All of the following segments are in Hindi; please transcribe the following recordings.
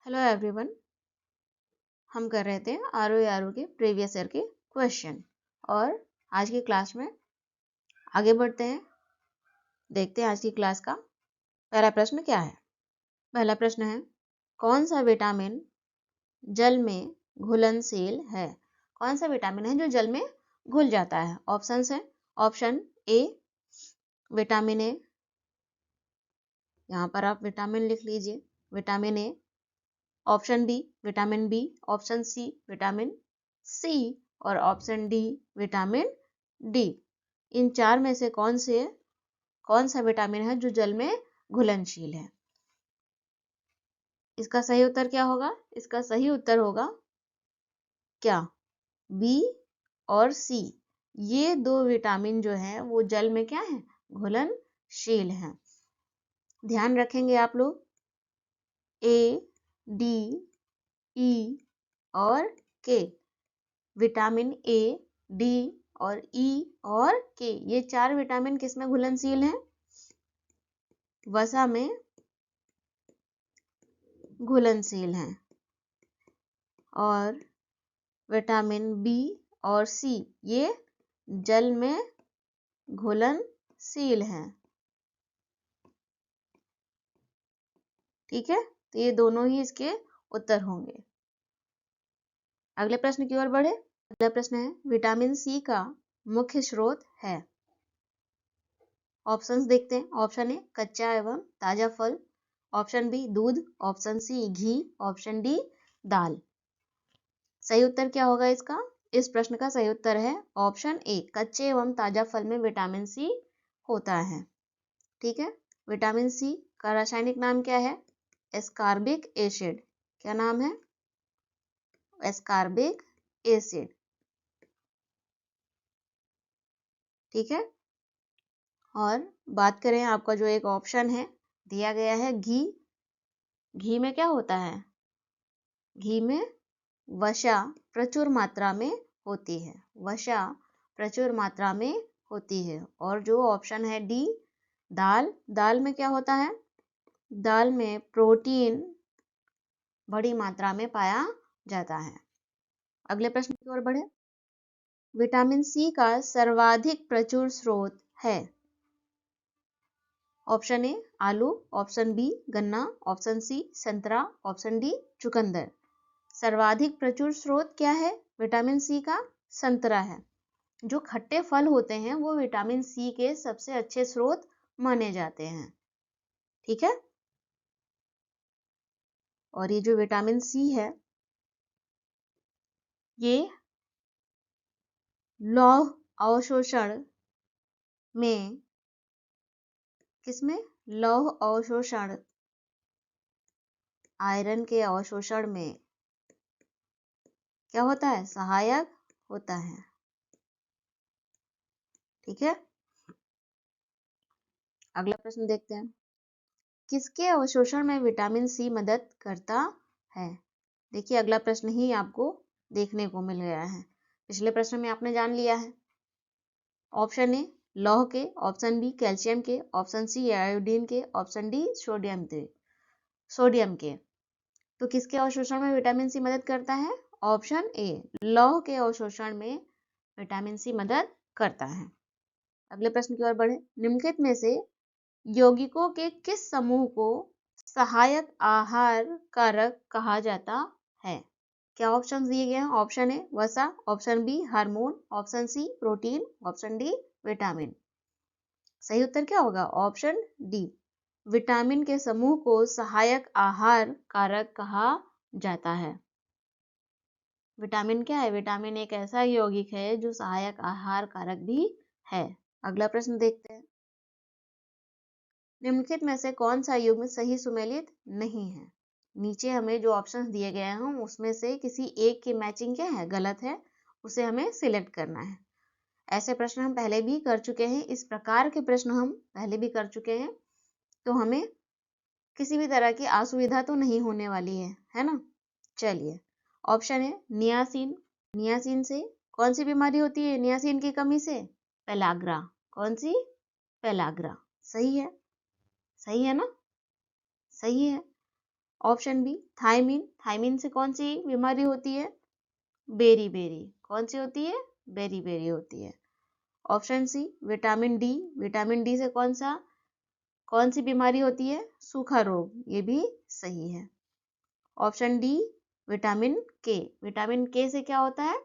Hello everyone. हम कर रहे थे आर के प्रीवियस ईयर के क्वेश्चन और आज की क्लास में आगे बढ़ते हैं। देखते हैं आज की क्लास का पहला प्रश्न क्या है। पहला प्रश्न है, कौन सा विटामिन जल में घुलनशील है? कौन सा विटामिन है जो जल में घुल जाता है? ऑप्शंस हैं। ऑप्शन ए विटामिन ए, यहाँ पर आप विटामिन लिख लीजिए, vitamin A. Option B vitamin B, option C vitamin C और ऑप्शन डी विटामिन डी। इन चार में से कौन सा विटामिन है जो जल में घुलनशील है? इसका सही उत्तर क्या होगा? इसका सही उत्तर होगा क्या? बी और सी। ये दो विटामिन जो है वो जल में क्या है? घुलनशील है। ध्यान रखेंगे आप लोग, ए, डी, ई और के, विटामिन ए, डी और ई और के, ये चार विटामिन किस में घुलनशील हैं? वसा में घुलनशील हैं। और विटामिन बी और सी ये जल में घुलनशील हैं। ठीक है, तो ये दोनों ही इसके उत्तर होंगे। अगले प्रश्न की ओर बढ़े। अगला प्रश्न है, विटामिन सी का मुख्य स्रोत है? ऑप्शंस देखते हैं। ऑप्शन ए कच्चा एवं ताजा फल, ऑप्शन बी दूध, ऑप्शन सी घी, ऑप्शन डी दाल। सही उत्तर क्या होगा इसका? इस प्रश्न का सही उत्तर है ऑप्शन ए, कच्चे एवं ताजा फल में विटामिन सी होता है। ठीक है, विटामिन सी का रासायनिक नाम क्या है? Ascorbic acid. क्या नाम है? Ascorbic acid. ठीक है, और बात करें आपका जो एक ऑप्शन है दिया गया है घी, घी में क्या होता है? घी में वसा प्रचुर मात्रा में होती है। वसा प्रचुर मात्रा में होती है। और जो ऑप्शन है डी दाल, दाल में क्या होता है? दाल में प्रोटीन बड़ी मात्रा में पाया जाता है। अगले प्रश्न की ओर बढ़े। विटामिन सी का सर्वाधिक प्रचुर स्रोत है? ऑप्शन ए आलू, ऑप्शन बी गन्ना, ऑप्शन सी संतरा, ऑप्शन डी चुकंदर। सर्वाधिक प्रचुर स्रोत क्या है विटामिन सी का? संतरा है। जो खट्टे फल होते हैं वो विटामिन सी के सबसे अच्छे स्रोत माने जाते हैं। ठीक है, और ये जो विटामिन सी है ये लौह अवशोषण में, किसमें? लौह अवशोषण, आयरन के अवशोषण में क्या होता है? सहायक होता है। ठीक है, अगला प्रश्न देखते हैं। किसके अवशोषण में विटामिन सी मदद करता है? देखिए, अगला प्रश्न ही आपको देखने को मिल गया है। पिछले प्रश्न में आपने जान लिया है। ऑप्शन ए लौह के, ऑप्शन बी कैल्शियम के, ऑप्शन सी आयोडीन के, ऑप्शन डी सोडियम के। तो किसके अवशोषण में विटामिन सी मदद करता है? ऑप्शन ए लौह के अवशोषण में विटामिन सी मदद करता है। अगले प्रश्न की ओर बढ़े। निम्नलिखित में से यौगिकों के किस समूह को सहायक आहार कारक कहा जाता है? क्या ऑप्शन दिए गए हैं? ऑप्शन ए वसा, option B hormone, option C protein, option D vitamin. सही उत्तर क्या होगा? ऑप्शन डी विटामिन के समूह को सहायक आहार कारक कहा जाता है। विटामिन क्या है? विटामिन एक ऐसा यौगिक है जो सहायक आहार कारक भी है। अगला प्रश्न देखते हैं। निम्नलिखित में से कौन सा युग्म सही सुमेलित नहीं है? नीचे हमें जो ऑप्शंस दिए गए हैं उसमें से किसी एक की मैचिंग क्या है? गलत है, उसे हमें सिलेक्ट करना है। ऐसे प्रश्न हम पहले भी कर चुके हैं, इस प्रकार के प्रश्न हम पहले भी कर चुके हैं, तो हमें किसी भी तरह की असुविधा तो नहीं होने वाली है ना। चलिए, ऑप्शन है नियासिन। नियासिन से कौन सी बीमारी होती है? नियासिन की कमी से पेलाग्रा। कौन सी? पेलाग्रा। सही है, सही है ना, सही है। ऑप्शन बी थायमीन, थायमीन से कौन सी बीमारी होती है? बेरी बेरी, कौन सी होती है? बेरी बेरी होती है। Option C vitamin D, vitamin D से कौन सी बीमारी होती है? सूखा रोग, ये भी सही है। ऑप्शन डी विटामिन के, विटामिन के से क्या होता है?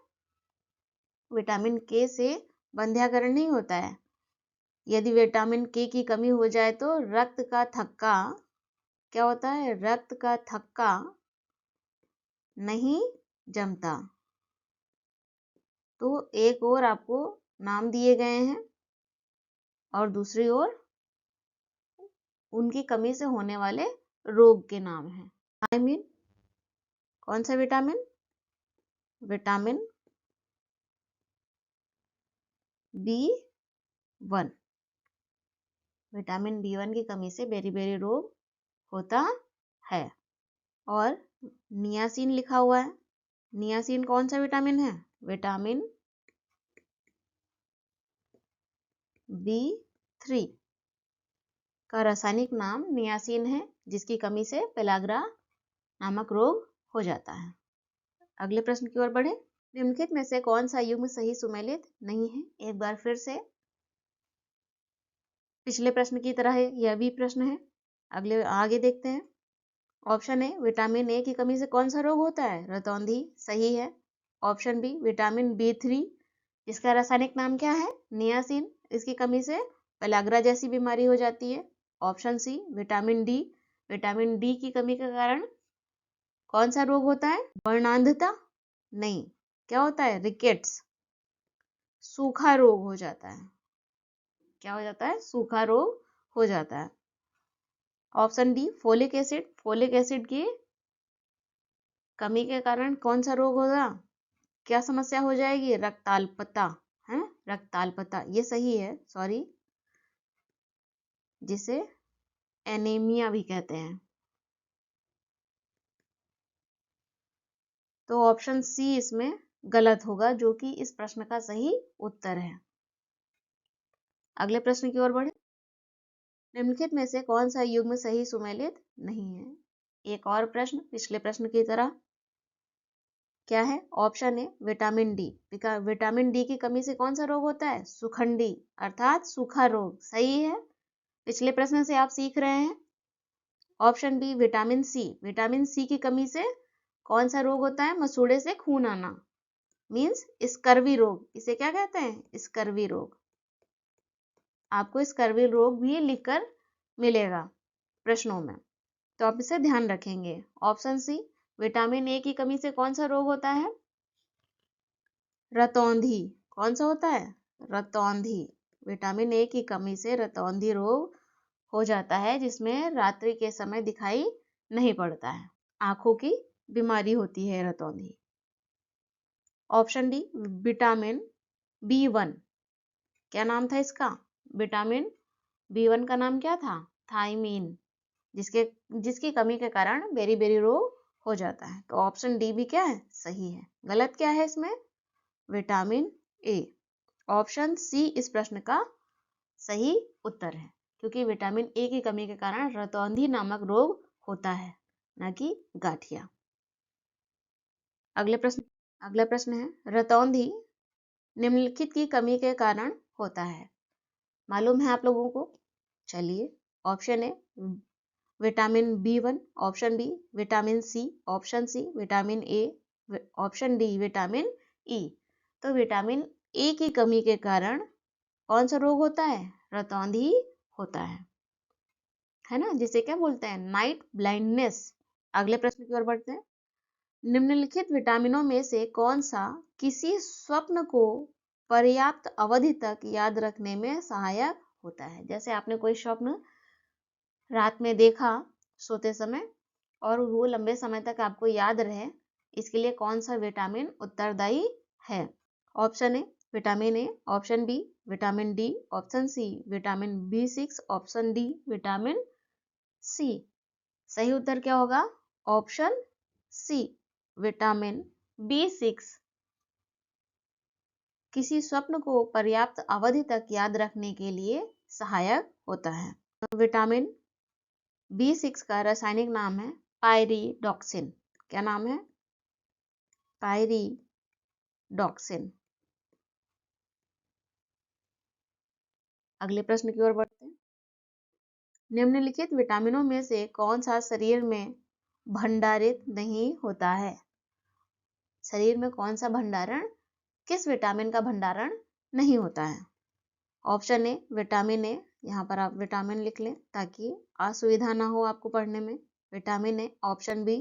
विटामिन के से बंध्याकरण नहीं होता है। यदि विटामिन के की कमी हो जाए तो रक्त का थक्का क्या होता है? रक्त का थक्का नहीं जमता। तो एक और आपको नाम दिए गए हैं और दूसरी ओर उनकी कमी से होने वाले रोग के नाम हैं। थायमीन कौन सा vitamin? Vitamin B1, vitamin B1 की कमी से बेरी-बेरी रोग होता है। और नियासिन लिखा हुआ है, नियासिन कौन सा विटामिन है? विटामिन B3 का रासायनिक नाम नियासिन है, जिसकी कमी से पेलाग्रा नामक रोग हो जाता है। अगले प्रश्न की ओर बढ़े। निम्नलिखित में से कौन सा युग्म सही सुमेलित नहीं है? एक बार फिर से पिछले प्रश्न की तरह है, यह भी प्रश्न है। आगे देखते हैं। ऑप्शन ए विटामिन ए की कमी से कौन सा रोग होता है? रतौंधी, सही है। ऑप्शन बी विटामिन B3, इसका रासायनिक नाम क्या है? नियासिन, इसकी कमी से पेलाग्रा जैसी बीमारी हो जाती है। Option C vitamin D, vitamin D की कमी के कारण कौन सा रोग होता है? वर्णांधता नहीं, क्या होता है? रिकेट्स, सूखा रोग हो जाता है। क्या हो जाता है? सूखा रोग हो जाता है। Option D folic acid, folic acid की कमी के कारण कौन सा रोग होगा? क्या समस्या हो जाएगी? रक्ताल्पता है, रक्ताल्पता, ये सही है, सॉरी, जिसे एनीमिया भी कहते हैं। तो ऑप्शन सी इसमें गलत होगा, जो कि इस प्रश्न का सही उत्तर है। अगले प्रश्न की ओर बढ़े। निम्नलिखित में से कौन सा युग्म सही सुमेलित नहीं है? एक और प्रश्न पिछले प्रश्न की तरह। क्या है? Option A vitamin D, vitamin D की कमी से कौन सा रोग होता है? सुखंडी अर्थात सूखा रोग, सही है। पिछले प्रश्न से आप सीख रहे हैं। Option B vitamin C, vitamin C की कमी से कौन सा रोग होता है? मसूड़े से खून आना, मीन्स स्कर्वी रोग, इसे क्या कहते हैं? स्कर्वी रोग। आपको स्कर्वी रोग भी लिखकर मिलेगा प्रश्नों में, तो आप इसे ध्यान रखेंगे। ऑप्शन सी विटामिन ए की कमी से कौन सा रोग होता है? रतौंधी, कौन सा होता है? रतौंधी, विटामिन ए की कमी से रतौंधी रोग हो जाता है, जिसमें रात्रि के समय दिखाई नहीं पड़ता है, आंखों की बीमारी होती है रतौंधी। ऑप्शन डी विटामिन B1, क्या नाम था इसका? विटामिन B1 का नाम क्या था? थायमीन, जिसकी कमी के कारण बेरी बेरी रोग हो जाता है। तो ऑप्शन डी भी क्या है? सही है। गलत क्या है इसमें? Vitamin A. ऑप्शन सी इस प्रश्न का सही उत्तर है, क्योंकि विटामिन ए की कमी के कारण रतौंधी नामक रोग होता है, न कि गाठिया। अगला प्रश्न है, रतौंधी निम्नलिखित की कमी के कारण होता है, मालूम है आप लोगों को? चलिए, option A vitamin B1, option B vitamin C, option C vitamin A, option D vitamin E. तो विटामिन ए की कमी के कारण कौन सा रोग होता है? रतौंधी होता है ना, जिसे क्या बोलते हैं? Night blindness. अगले प्रश्न की ओर बढ़ते हैं। निम्नलिखित विटामिनों में से कौन सा किसी स्वप्न को पर्याप्त अवधि तक याद रखने में सहायक होता है? जैसे आपने कोई स्वप्न रात में देखा सोते समय और वो लंबे समय तक आपको याद रहे, इसके लिए कौन सा विटामिन उत्तरदायी है? Option A vitamin A, option B vitamin D, option C vitamin B6, option D vitamin C. सही उत्तर क्या होगा? ऑप्शन सी विटामिन B6 किसी स्वप्न को पर्याप्त अवधि तक याद रखने के लिए सहायक होता है। विटामिन B6 का रासायनिक नाम है पायरिडॉक्सिन। क्या नाम है? पायरिडॉक्सिन। अगले प्रश्न की ओर बढ़ते हैं। निम्नलिखित विटामिनों में से कौन सा शरीर में भंडारित नहीं होता है? शरीर में कौन सा भंडारण, किस विटामिन का भंडारण नहीं होता है? ऑप्शन ए विटामिन ए, यहाँ पर आप विटामिन लिख लें ताकि असुविधा ना हो आपको पढ़ने में। Vitamin A. Option B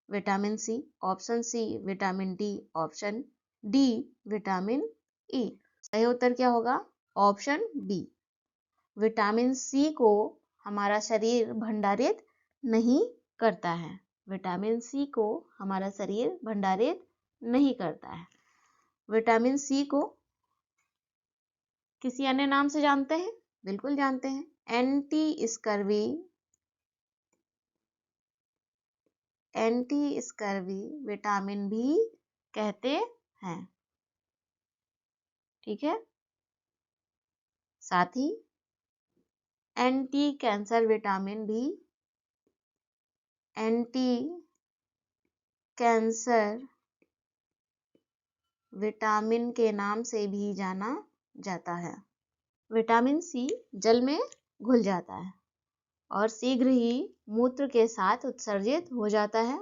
vitamin C, option C vitamin D, option D vitamin E. सही उत्तर क्या होगा? Option B. विटामिन सी को हमारा शरीर भंडारित नहीं करता है। विटामिन सी को हमारा शरीर भंडारित नहीं करता है। विटामिन सी को किसी अन्य नाम से जानते हैं? बिल्कुल जानते हैं, anti scurvy, anti scurvy vitamin भी कहते हैं। ठीक है। साथ ही एंटी कैंसर विटामिन भी, एंटी कैंसर विटामिन के नाम से भी जाना जाता है। विटामिन सी जल में घुल जाता है और शीघ्र ही मूत्र के साथ उत्सर्जित हो जाता है,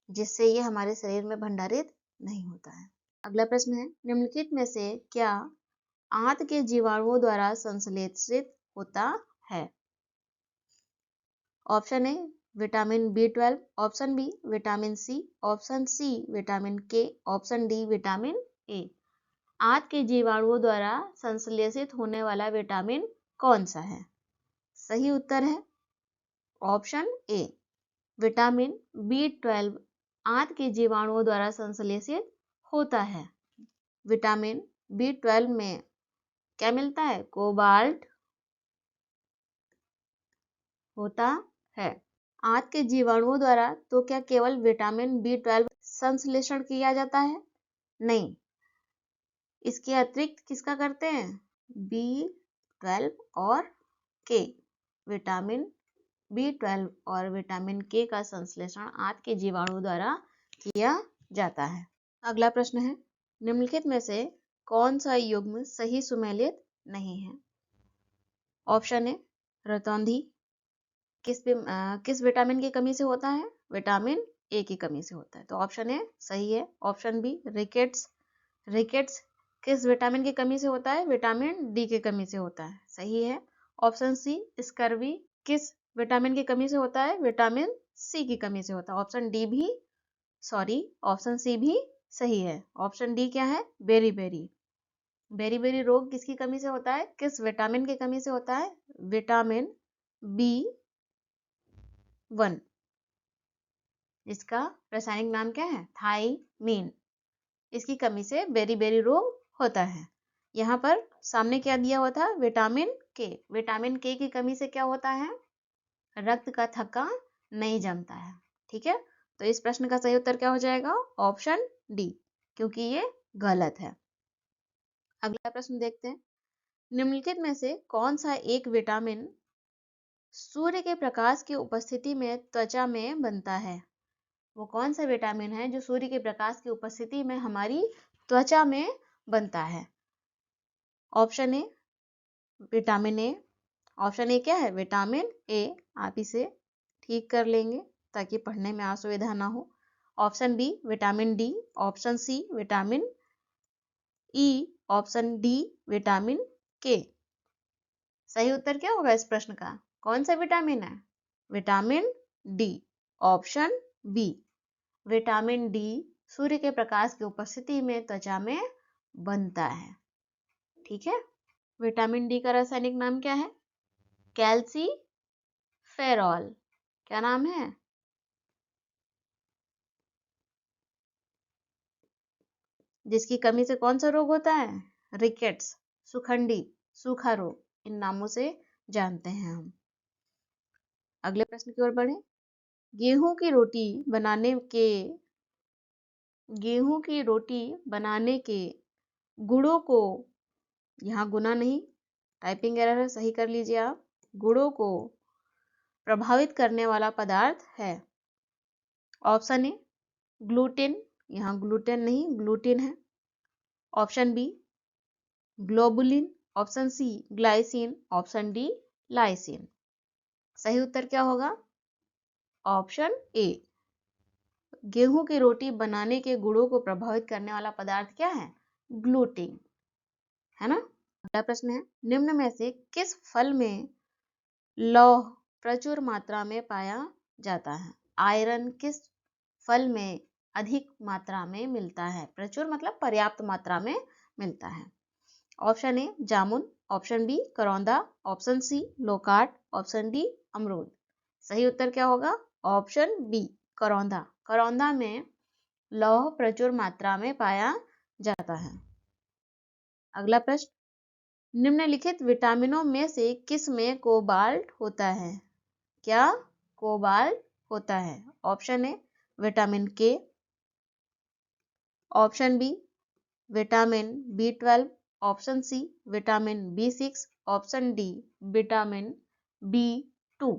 जिससे ये हमारे शरीर में भंडारित नहीं होता है। अगला प्रश्न है, निम्नलिखित में से क्या आंत के जीवाणुओं द्वारा संश्लेषित होता है? Option A vitamin B12, option B vitamin C, option C vitamin K, option D vitamin A. आंत के जीवाणुओं द्वारा संश्लेषित होने वाला विटामिन कौन सा है? सही उत्तर है ऑप्शन ए विटामिन B12 आंत के जीवाणुओं द्वारा संश्लेषित होता है। विटामिन B12 में क्या मिलता है? कोबाल्ट होता है। आंत के जीवाणुओं द्वारा तो क्या केवल विटामिन B12 संश्लेषण किया जाता है? नहीं, इसके अतिरिक्त किसका करते हैं? B12 और के। विटामिन B12 और विटामिन के का संश्लेषण आंत के जीवाणु द्वारा किया जाता है। अगला प्रश्न है, निम्नलिखित में से कौन सा युग्म सही सुमेलित नहीं है? ऑप्शन ए रतौंधी किस विटामिन की कमी से होता है? विटामिन ए की कमी से होता है, तो ऑप्शन ए सही है। ऑप्शन बी रिकेट्स, रिकेट्स किस विटामिन की कमी से होता है? विटामिन डी की कमी से होता है, सही है। ऑप्शन सी स्कर्वी किस विटामिन की कमी से होता है? विटामिन सी की कमी से होता है, ऑप्शन डी भी ऑप्शन सी भी सही है। ऑप्शन डी क्या है? बेरी बेरी रोग किसकी कमी से होता है? किस विटामिन की कमी से होता है? विटामिन B1, इसका रासायनिक नाम क्या है? थाइमीन। इसकी कमी से बेरी रोग होता है। यहाँ पर सामने क्या दिया हुआ था? विटामिन के। विटामिन के की कमी से क्या होता है? रक्त का थक्का नहीं जमता है। ठीक है, तो इस प्रश्न का सही उत्तर क्या हो जाएगा? ऑप्शन डी, क्योंकि ये गलत है। अगला प्रश्न देखते हैं, निम्नलिखित में से कौन सा एक विटामिन सूर्य के प्रकाश की उपस्थिति में त्वचा में बनता है? वो कौन सा विटामिन है जो सूर्य के प्रकाश की उपस्थिति में हमारी त्वचा में बनता है? Option A vitamin A, option A क्या है? विटामिन ए। आप इसे ठीक कर लेंगे ताकि पढ़ने में असुविधा ना हो। Option B vitamin D, option C vitamin E, option D vitamin K. सही उत्तर क्या होगा इस प्रश्न का? कौन सा विटामिन है? Vitamin D, option B. Vitamin D सूर्य के प्रकाश की उपस्थिति में त्वचा में बनता है। ठीक है, विटामिन डी का रासायनिक नाम क्या है? कैल्सीफेरॉल। क्या नाम है? जिसकी कमी से कौन सा रोग होता है? रिकेट्स, सुखंडी, सूखा रोग, इन नामों से जानते हैं हम। अगले प्रश्न की ओर बढ़े, गेहूं की रोटी बनाने के गुणों को, यहाँ गुना नहीं, टाइपिंग एरर है, सही कर लीजिए आप। गुणों को प्रभावित करने वाला पदार्थ है? ऑप्शन ए ग्लूटेन, यहाँ ग्लूटेन नहीं ग्लूटिन है। Option B globulin, option C glycine, option D lysine. सही उत्तर क्या होगा? Option A. गेहूं की रोटी बनाने के गुणों को प्रभावित करने वाला पदार्थ क्या है? ग्लूटिन, है ना। अगला प्रश्न है, निम्न में से किस फल में लौह प्रचुर मात्रा में पाया जाता है? आयरन किस फल में अधिक मात्रा में मिलता है? प्रचुर मतलब पर्याप्त मात्रा में मिलता है। ऑप्शन ए जामुन, ऑप्शन बी करौंदा, ऑप्शन सी लोकाट, ऑप्शन डी अमरूद। सही उत्तर क्या होगा? ऑप्शन बी करौंदा। करौंदा में लौह प्रचुर मात्रा में पाया जाता है। अगला प्रश्न, निम्नलिखित विटामिनों में से किस में कोबाल्ट होता है? क्या कोबाल्ट होता है? Option A vitamin K, option B vitamin B12, option C vitamin B6, option D vitamin B2।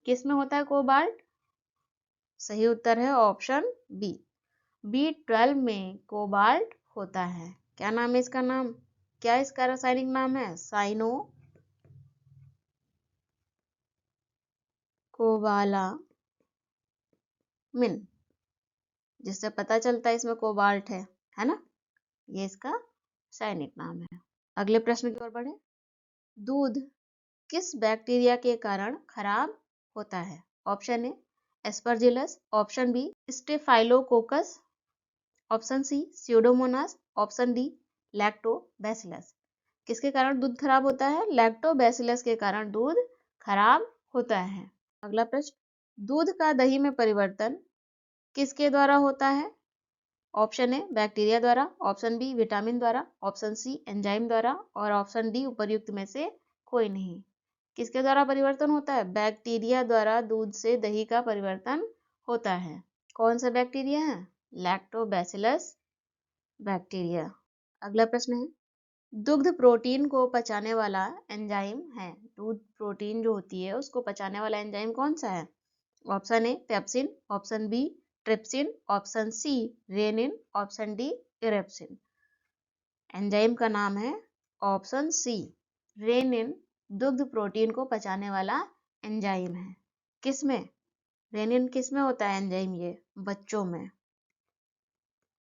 किस में होता है कोबाल्ट? सही उत्तर है ऑप्शन बी B12 में कोबाल्ट होता है। क्या नाम है इसका? नाम क्या इसका रासायनिक नाम है? साइनो कोबालामिन, जिससे पता चलता है इसमें कोबाल्ट है ना। ये इसका रासायनिक नाम है। अगले प्रश्न की ओर बढ़े। दूध किस बैक्टीरिया के कारण खराब होता है? Option A aspergillus, option B staphylococcus, option C pseudomonas, option D lactobacillus. किसके कारण दूध खराब होता है? लैक्टोबैसिलस के कारण दूध खराब होता है। अगला प्रश्न, दूध का दही में परिवर्तन किसके द्वारा होता है? ऑप्शन ए बैक्टीरिया द्वारा, ऑप्शन बी विटामिन द्वारा, ऑप्शन सी एंजाइम द्वारा और ऑप्शन डी उपर्युक्त में से कोई नहीं। किसके द्वारा परिवर्तन होता है? बैक्टीरिया द्वारा दूध से दही का परिवर्तन होता है। कौन सा बैक्टीरिया है? Lactobacillus bacteria. अगला प्रश्न है, दुग्ध प्रोटीन को पचाने वाला एंजाइम है। दूध प्रोटीन जो होती है उसको पचाने वाला एंजाइम कौन सा है? Option A pepsin, option B trypsin, option C rennin, option D erepsin. Enzyme का नाम है ऑप्शन सी रेनिन। दुग्ध प्रोटीन को पचाने वाला एंजाइम है। किसमें? रेनिन किसमें होता है एंजाइम? ये बच्चों में।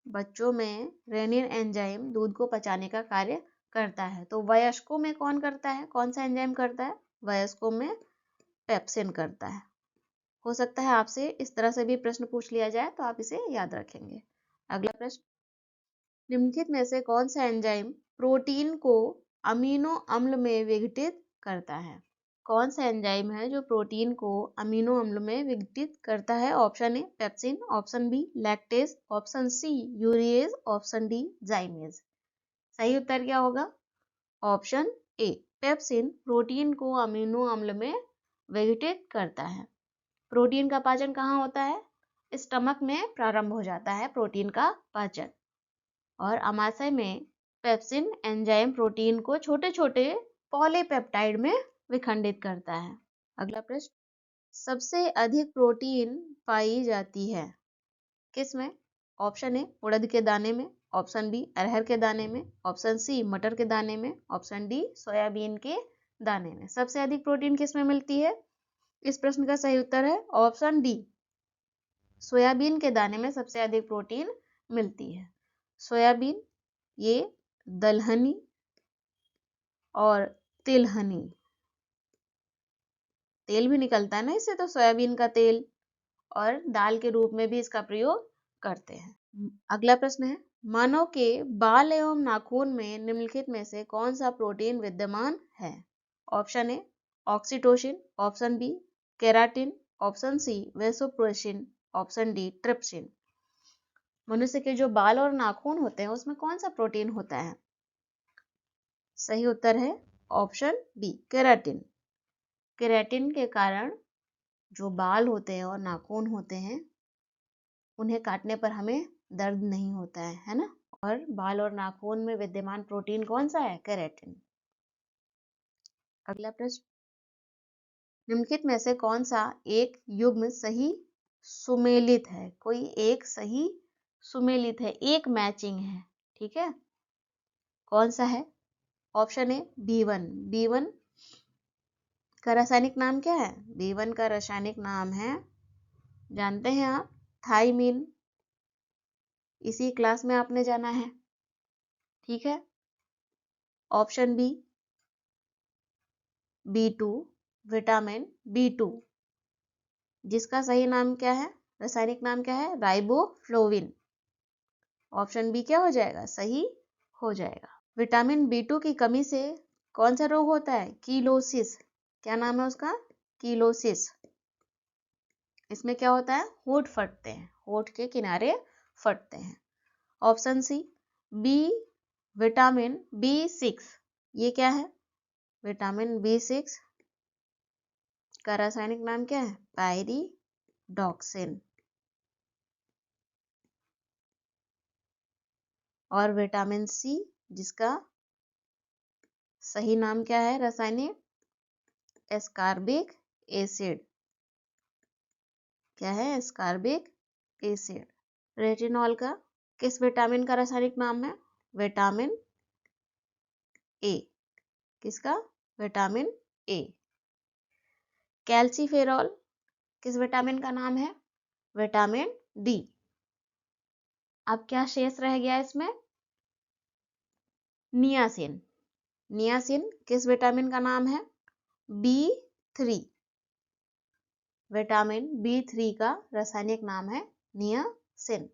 बच्चों में रेनिन एंजाइम दूध को पचाने का कार्य करता है। तो वयस्कों में कौन करता है? कौन सा एंजाइम करता है? वयस्कों में पेप्सिन करता है। हो सकता है आपसे इस तरह से भी प्रश्न पूछ लिया जाए तो आप इसे याद रखेंगे। अगला प्रश्न, निम्नलिखित में से कौन सा एंजाइम प्रोटीन को अमीनो अम्ल में विघटित करता है? कौन सा एंजाइम है जो प्रोटीन को अमीनो अम्ल में विघटित करता है? Option A pepsin, option B lactase, option C urease, option D zymase. सही उत्तर क्या होगा? ऑप्शन ए पेप्सिन प्रोटीन को अमीनो अम्ल में विघटित करता है। प्रोटीन का पाचन कहाँ होता है? स्टमक में प्रारंभ हो जाता है प्रोटीन का पाचन, और आमाशय में पेप्सिन एंजाइम प्रोटीन को छोटे छोटे पॉलीपेप्टाइड में विखंडित करता है। अगला प्रश्न, सबसे अधिक प्रोटीन पाई जाती है किसमें? ऑप्शन ए उड़द के दाने में, ऑप्शन बी अरहर के दाने में, ऑप्शन सी मटर के दाने में, ऑप्शन डी सोयाबीन के दाने में। सबसे अधिक प्रोटीन किसमें मिलती है? इस प्रश्न का सही उत्तर है ऑप्शन डी सोयाबीन के दाने में सबसे अधिक प्रोटीन मिलती है। सोयाबीन ये दलहनी और तिलहनी तेल भी निकलता है ना इससे, तो सोयाबीन का तेल और दाल के रूप में भी इसका प्रयोग करते हैं। अगला प्रश्न है, मानव के बाल एवं नाखून में निम्नलिखित में से कौन सा प्रोटीन विद्यमान है? Option A oxytocin, option B keratin, option C vasopressin, option D trypsin. मनुष्य के जो बाल और नाखून होते हैं उसमें कौन सा प्रोटीन होता है? सही उत्तर है ऑप्शन बी केराटिन। केराटिन के कारण जो बाल होते हैं और नाखून होते हैं उन्हें काटने पर हमें दर्द नहीं होता है ना। और बाल और नाखून में विद्यमान प्रोटीन कौन सा है? केराटिन। अगला प्रश्न, निम्नलिखित में से कौन सा एक युग्म सही सुमेलित है? कोई एक सही सुमेलित है, एक मैचिंग है, ठीक है। कौन सा है? ऑप्शन ए B1। B1 का रासायनिक नाम क्या है? B1 का रासायनिक नाम है, जानते हैं आप, थाइमीन। इसी क्लास में आपने जाना है, ठीक है। Option B B2, vitamin B2, जिसका सही नाम क्या है, रासायनिक नाम क्या है? राइबोफ्लोविन। ऑप्शन बी क्या हो जाएगा? सही हो जाएगा। विटामिन B2 की कमी से कौन सा रोग होता है? कीलोसिस। क्या नाम है उसका? कीलोसिस। इसमें क्या होता है? होंठ फटते हैं, होंठ के किनारे फटते हैं। Option C B vitamin B6, ये क्या है? विटामिन B6 का रासायनिक नाम क्या है? पायरिडॉक्सिन। और विटामिन सी, जिसका सही नाम क्या है रासायनिक? Ascorbic acid. क्या है? Ascorbic acid. रेटिनॉल का किस विटामिन का रासायनिक नाम है? Vitamin A. किसका? Vitamin A. कैल्सीफेरॉल किस विटामिन का नाम है? Vitamin D. अब क्या शेष रह गया इसमें? नियासिन। नियासिन किस विटामिन का नाम है? B3। विटामिन B3 का रासायनिक नाम है नियासिन।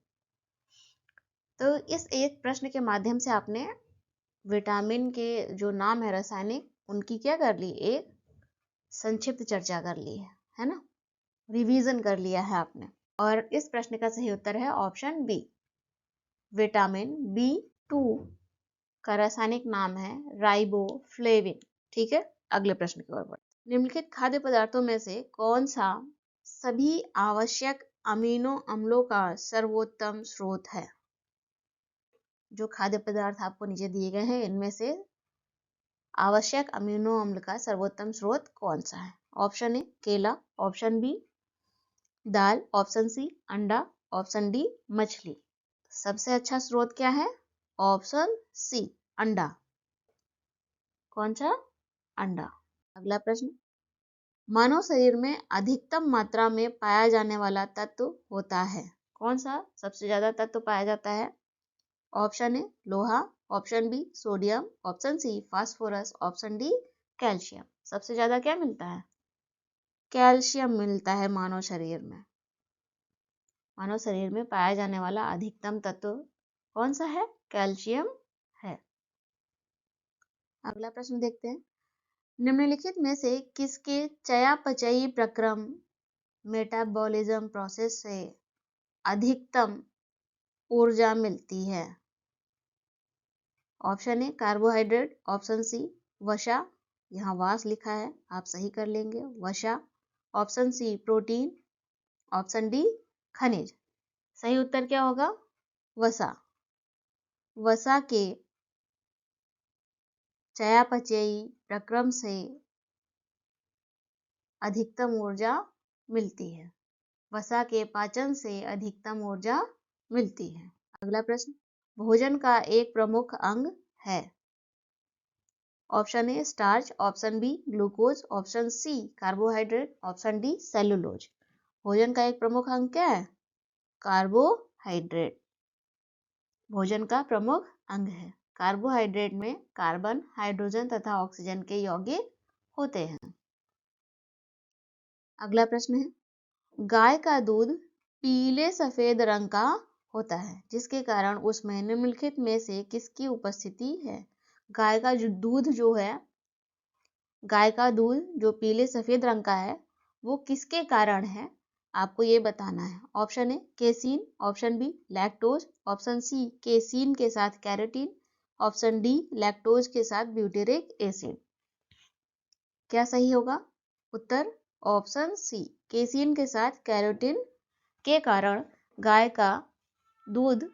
तो इस एक प्रश्न के माध्यम से आपने विटामिन के जो नाम है रासायनिक, उनकी क्या कर ली? एक संक्षिप्त चर्चा कर ली है ना, रिवीजन कर लिया है आपने। और इस प्रश्न का सही उत्तर है ऑप्शन बी, विटामिन B2 का रासायनिक नाम है राइबोफ्लेविन। ठीक है, अगले प्रश्न की ओर बढ़ते। निम्नलिखित खाद्य पदार्थों में से कौन सा सभी आवश्यक अमीनो अम्लों का सर्वोत्तम स्रोत है? जो खाद्य पदार्थ आपको नीचे दिए गए हैं, इनमें से आवश्यक अमीनो अम्ल का सर्वोत्तम स्रोत कौन सा है? ऑप्शन ए केला, ऑप्शन बी दाल, ऑप्शन सी अंडा, ऑप्शन डी मछली। सबसे अच्छा स्रोत क्या है? ऑप्शन सी अंडा। कौन सा? अंडा। अगला प्रश्न, मानव शरीर में अधिकतम मात्रा में पाया जाने वाला तत्व होता है? कौन सा सबसे ज्यादा तत्व पाया जाता है? ऑप्शन ए लोहा, option B sodium, option C phosphorus, option D calcium. सबसे ज्यादा क्या मिलता है? कैल्शियम मिलता है मानव शरीर में। मानव शरीर में पाया जाने वाला अधिकतम तत्व कौन सा है? कैल्शियम है। अगला प्रश्न देखते हैं, निम्नलिखित में से किसके चयापचयी प्रक्रम मेटाबॉलिज्म प्रोसेस से अधिकतम ऊर्जा मिलती है? Option A carbohydrate, option C वसा, यहाँ वास लिखा है, आप सही कर लेंगे, वसा। Option C protein, option D खनिज। सही उत्तर क्या होगा? वसा। वसा के चयापचयी प्रक्रम से अधिकतम ऊर्जा मिलती है। वसा के पाचन से अधिकतम ऊर्जा मिलती है। अगला प्रश्न, भोजन का एक प्रमुख अंग है? Option A starch, option B glucose, option C carbohydrate, option D cellulose. भोजन का एक प्रमुख अंग क्या है? कार्बोहाइड्रेट भोजन का प्रमुख अंग है। कार्बोहाइड्रेट में कार्बन, हाइड्रोजन तथा ऑक्सीजन के यौगिक होते हैं। अगला प्रश्न है, गाय का दूध पीले सफेद रंग का होता है, जिसके कारण उसमें निम्नलिखित में से किसकी उपस्थिति है? गाय का दूध जो है, गाय का दूध जो पीले सफेद रंग का है, वो किसके कारण है? आपको ये बताना है। Option A casein, option B lactose, option C casein के साथ कैरोटीन, ऑप्शन डी लैक्टोज के साथ ब्यूटेरिक एसिड। क्या सही होगा उत्तर? ऑप्शन सी केसीन के साथ कैरोटीन के कारण गाय का दूध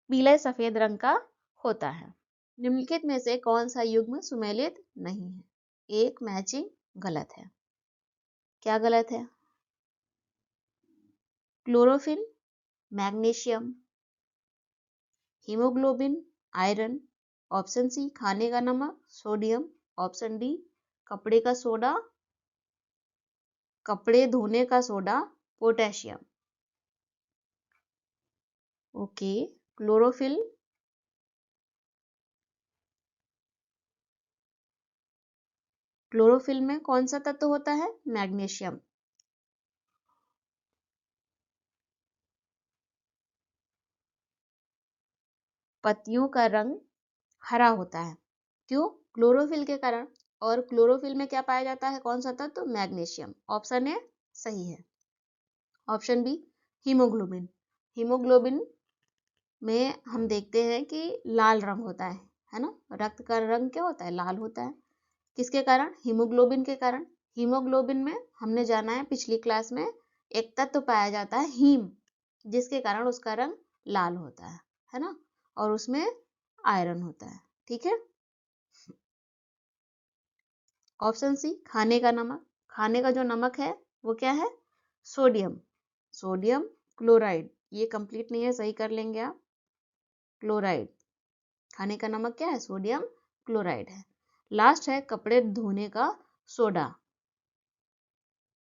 पीले सफेद रंग का होता है। निम्नलिखित में से कौन सा युग्म सुमेलित नहीं है? एक मैचिंग गलत है। क्या गलत है? Chlorophyll magnesium, haemoglobin iron, option C खाने का नमक सोडियम, ऑप्शन डी कपड़े का सोडा, कपड़े धोने का soda potassium. Okay, chlorophyll chlorophyll में कौन सा तत्व होता है? मैग्नीशियम। पत्तियों का रंग हरा होता है, क्यों? क्लोरोफिल के कारण। और क्लोरोफिल में क्या पाया जाता है? कौन सा तत्व? मैग्नीशियम। ऑप्शन ए सही है। Option B haemoglobin. हीमोग्लोबिन में हम देखते हैं कि लाल रंग होता है ना? रक्त का रंग क्या होता है? लाल होता है। किसके कारण? हीमोग्लोबिन के कारण। हीमोग्लोबिन में हमने जाना है पिछली क्लास में एक तत्व पाया जाता है हीम, जिसके कारण उसका रंग लाल होता है ना? और उसमें आयरन होता है। ठीक है। ऑप्शन सी खाने का नमक। खाने का जो नमक है वो क्या है? सोडियम। Sodium chloride. ये कंप्लीट नहीं है, सही कर लेंगे आप। क्लोराइड। खाने का नमक क्या है? सोडियम क्लोराइड है। लास्ट है कपड़े धोने का सोडा।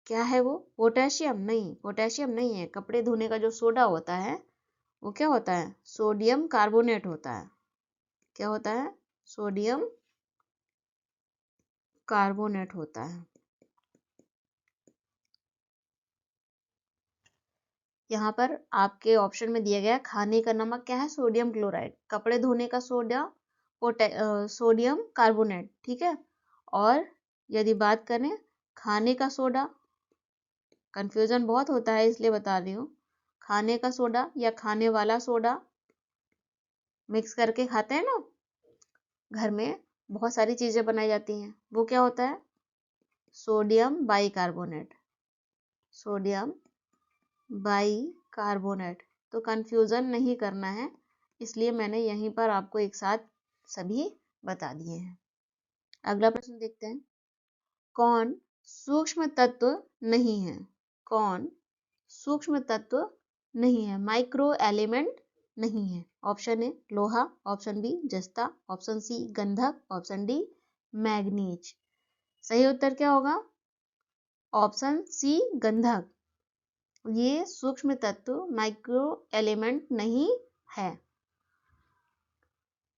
क्या है वो? पोटेशियम। नहीं, पोटेशियम नहीं है। कपड़े धोने का जो सोडा होता है वो क्या होता है? सोडियम कार्बोनेट होता है। क्या होता है? सोडियम कार्बोनेट होता है। यहाँ पर आपके ऑप्शन में दिया गया खाने का नमक क्या है? Sodium chloride. कपड़े धोने का सोडा सोडियम कार्बोनेट। ठीक है। और यदि बात करें खाने का सोडा, कंफ्यूजन बहुत होता है इसलिए बता रही हूँ। खाने का सोडा या खाने वाला सोडा मिक्स करके खाते हैं ना, घर में बहुत सारी चीजें बनाई जाती हैं, वो क्या होता है? Sodium bicarbonate. Sodium bicarbonate. तो कंफ्यूजन नहीं करना है, इसलिए मैंने यहीं पर आपको एक साथ सभी बता दिए हैं। अगला प्रश्न देखते हैं। कौन सूक्ष्म तत्व नहीं है? कौन सूक्ष्म तत्व नहीं है? माइक्रो एलिमेंट नहीं है। ऑप्शन ए लोहा, ऑप्शन बी जस्ता, ऑप्शन सी गंधक, ऑप्शन डी मैग्नीज। सही उत्तर क्या होगा? ऑप्शन सी गंधक। ये सूक्ष्म तत्व माइक्रो एलिमेंट नहीं है।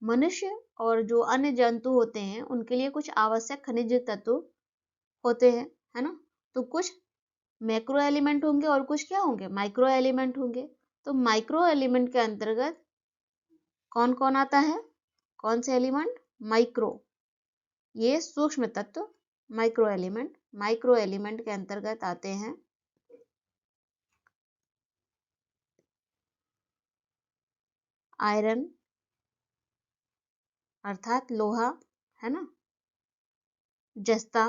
मनुष्य और जो अन्य जंतु होते हैं उनके लिए कुछ आवश्यक खनिज तत्व होते हैं, है ना? तो कुछ मैक्रो एलिमेंट होंगे और कुछ क्या होंगे? माइक्रो एलिमेंट होंगे। तो माइक्रो एलिमेंट के अंतर्गत कौन कौन आता है? कौन से एलिमेंट? माइक्रो। ये सूक्ष्म तत्व माइक्रो एलिमेंट। माइक्रो एलिमेंट के अंतर्गत आते हैं आयरन अर्थात लोहा, है ना? जस्ता,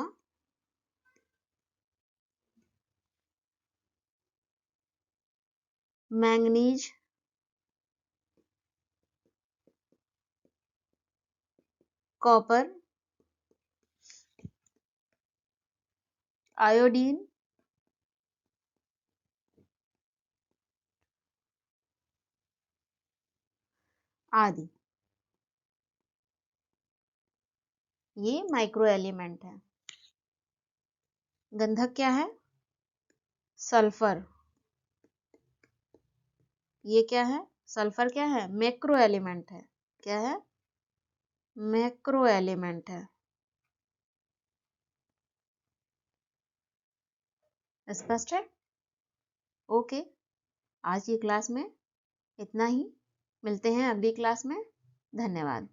मैंगनीज, कॉपर, आयोडीन, आदि। ये माइक्रो एलिमेंट है। गंधक क्या है? सल्फर। ये क्या है? सल्फर क्या है? मैक्रो एलिमेंट है। क्या है? मैक्रो एलिमेंट है। स्पष्ट है? ओके, आज की क्लास में इतना ही। मिलते हैं अगली क्लास में। धन्यवाद।